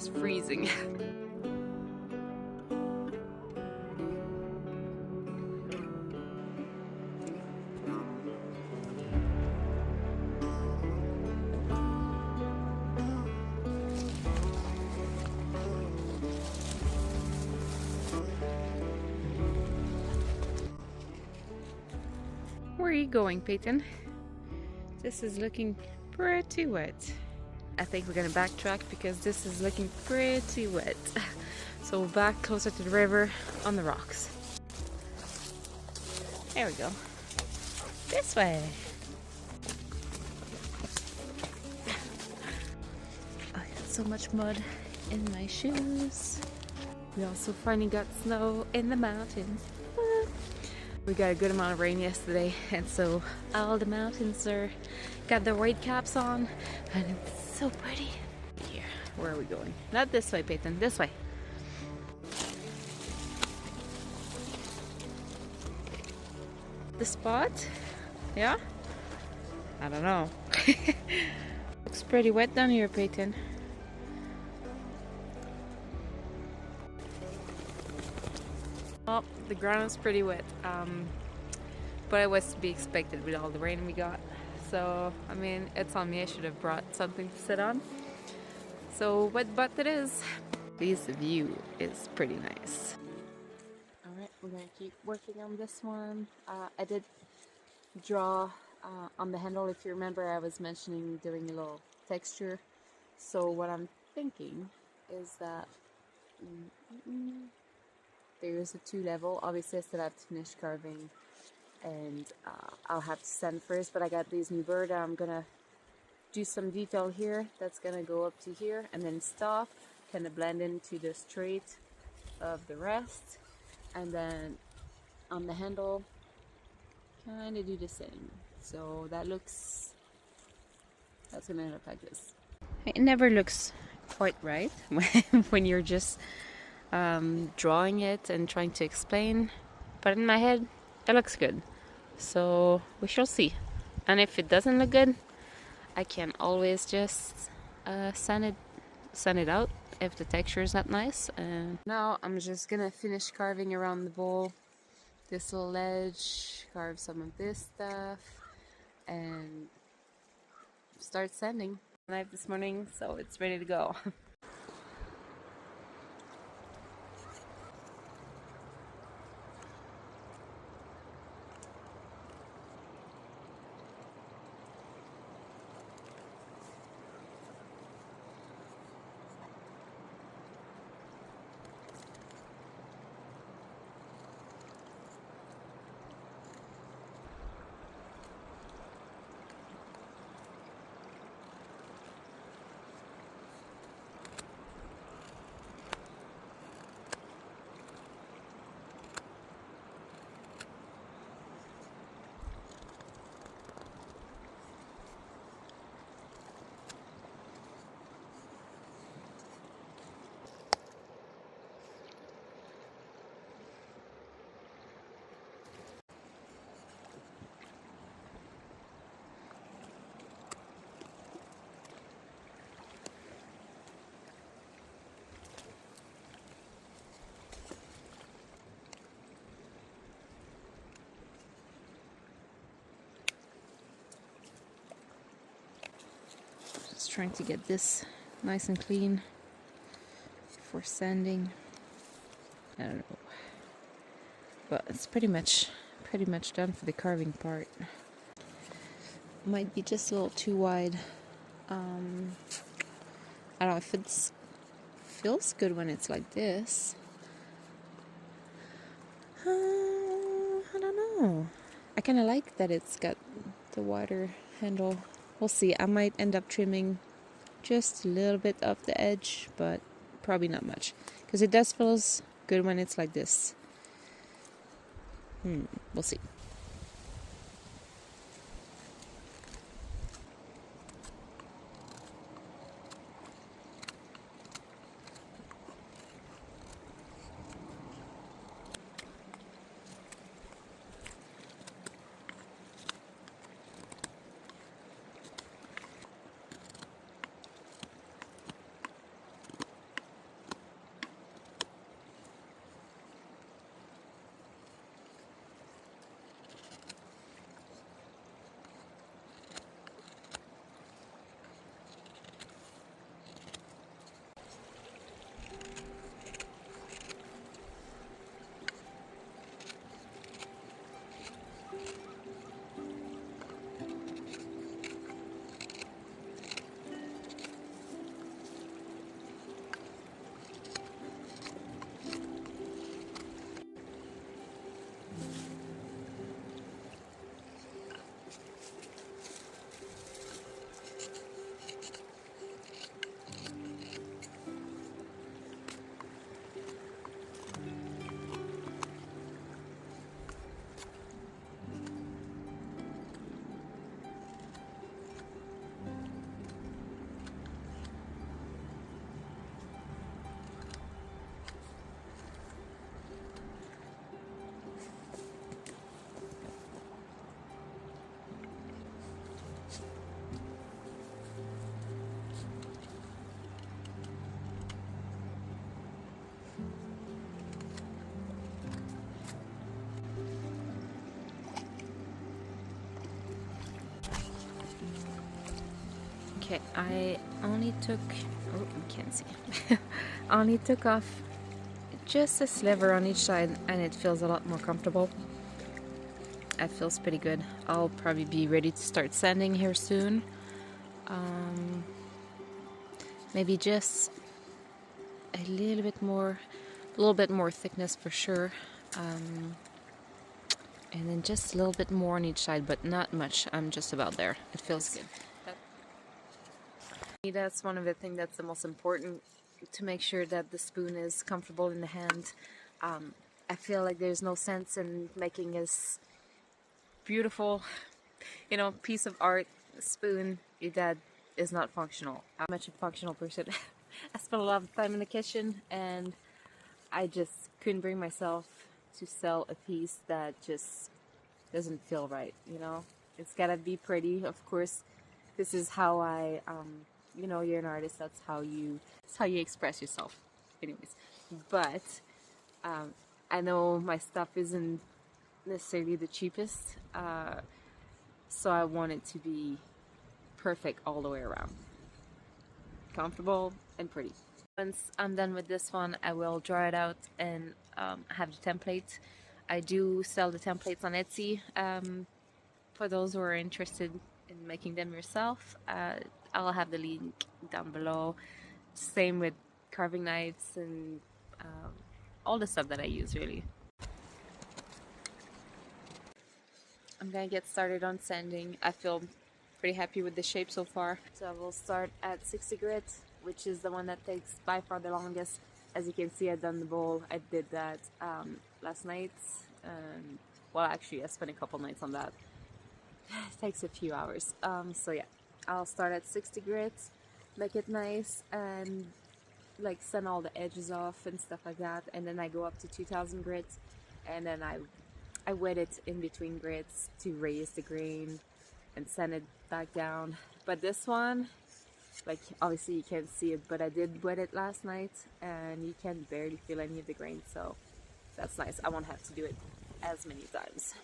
is freezing. Where are you going, Peyton? This is looking pretty wet. I think we're gonna backtrack because this is looking pretty wet. So back closer to the river on the rocks. There we go. This way. I got so much mud in my shoes. We also finally got snow in the mountains. We got a good amount of rain yesterday, and so all the mountains got their white caps on, and it's so pretty. Here, where are we going? Not this way, Peyton. This way. The spot? Yeah? I don't know. Looks pretty wet down here, Peyton. Oh, the ground is pretty wet, but it was to be expected with all the rain we got. So, I mean, it's on me. I should have brought something to sit on. So, wet butt it is. This view is pretty nice. Alright, we're gonna keep working on this one. I did draw on the handle. If you remember, I was mentioning doing a little texture. So what I'm thinking is that there's a 2 level. Obviously I still have to finish carving, and I'll have to sand first, but I got these new bird. I'm gonna do some detail here that's gonna go up to here and then stop, kind of blend into the straight of the rest, and then on the handle kind of do the same. So that's gonna end up like this. It never looks quite right when you're just drawing it and trying to explain, but in my head it looks good, so we shall see. And if it doesn't look good, I can always just sand it out if the texture is not nice. And now I'm just gonna finish carving around the bowl, this little ledge, carve some of this stuff, and start sanding. Knife this morning, so it's ready to go. Just trying to get this nice and clean for sanding. I don't know, but it's pretty much done for the carving part. Might be just a little too wide. I don't know if it feels good when it's like this. I don't know. I kind of like that it's got the wider handle. We'll see. I might end up trimming just a little bit off the edge, but probably not much, because it does feels good when it's like this. We'll see. Okay, I only took, oh, you can't see. I only took off just a sliver on each side and it feels a lot more comfortable. It feels pretty good. I'll probably be ready to start sanding here soon. Maybe just a little bit more thickness for sure. And then just a little bit more on each side, but not much. I'm just about there. It feels good. That's one of the things that's the most important, to make sure that the spoon is comfortable in the hand. I feel like there's no sense in making this beautiful, piece of art spoon that is not functional. I'm much a functional person. I spent a lot of time in the kitchen and I just couldn't bring myself to sell a piece that just doesn't feel right, It's gotta be pretty, of course. This is how I, you're an artist, that's how you express yourself. Anyways, but I know my stuff isn't necessarily the cheapest, so I want it to be perfect all the way around. Comfortable and pretty. Once I'm done with this one, I will draw it out and have the template. I do sell the templates on Etsy. For those who are interested in making them yourself, I'll have the link down below. Same with carving knives and all the stuff that I use, really. I'm gonna get started on sanding. I feel pretty happy with the shape so far. So I will start at 60 grit, which is the one that takes by far the longest. As you can see, I've done the bowl. I did that last night. Well, actually, I spent a couple nights on that. It takes a few hours. So yeah, I'll start at 60 grit, make it nice, and like sand all the edges off and stuff like that. And then I go up to 2000 grit, and then I wet it in between grits to raise the grain and sand it back down. But this one, like, obviously you can't see it, but I did wet it last night and you can barely feel any of the grain, so that's nice. I won't have to do it as many times.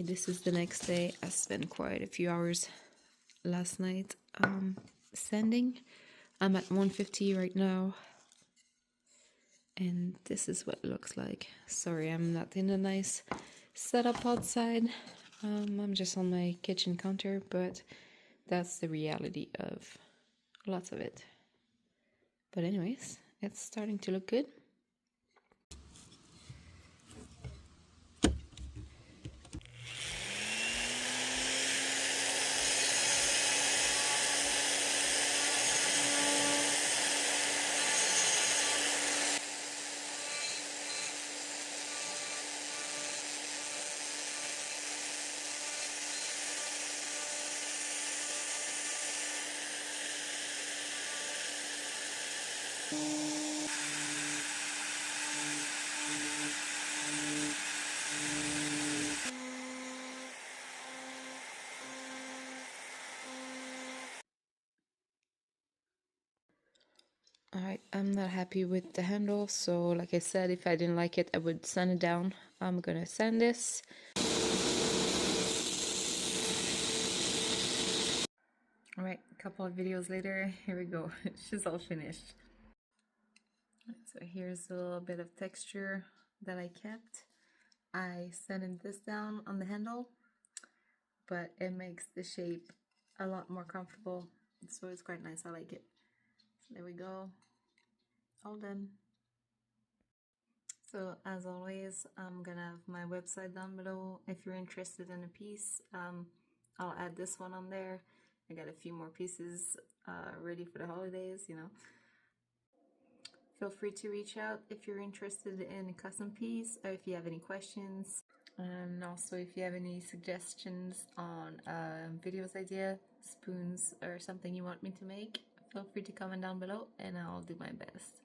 This is the next day. I spent quite a few hours last night sanding. I'm at 150 right now, and this is what it looks like. Sorry, I'm not in a nice setup outside. I'm just on my kitchen counter, but that's the reality of lots of it. But anyways, it's starting to look good. Alright, I'm not happy with the handle, so like I said, if I didn't like it, I would sand it down. I'm gonna sand this. Alright, a couple of videos later, here we go. She's all finished. So here's a little bit of texture that I kept. I sanded this down on the handle, but it makes the shape a lot more comfortable, so it's quite nice. I like it. So there we go, all done. So as always, I'm gonna have my website down below if you're interested in a piece. I'll add this one on there. I got a few more pieces ready for the holidays, you know. Feel free to reach out if you're interested in a custom piece or if you have any questions. And also if you have any suggestions on videos idea, spoons, or something you want me to make, feel free to comment down below and I'll do my best.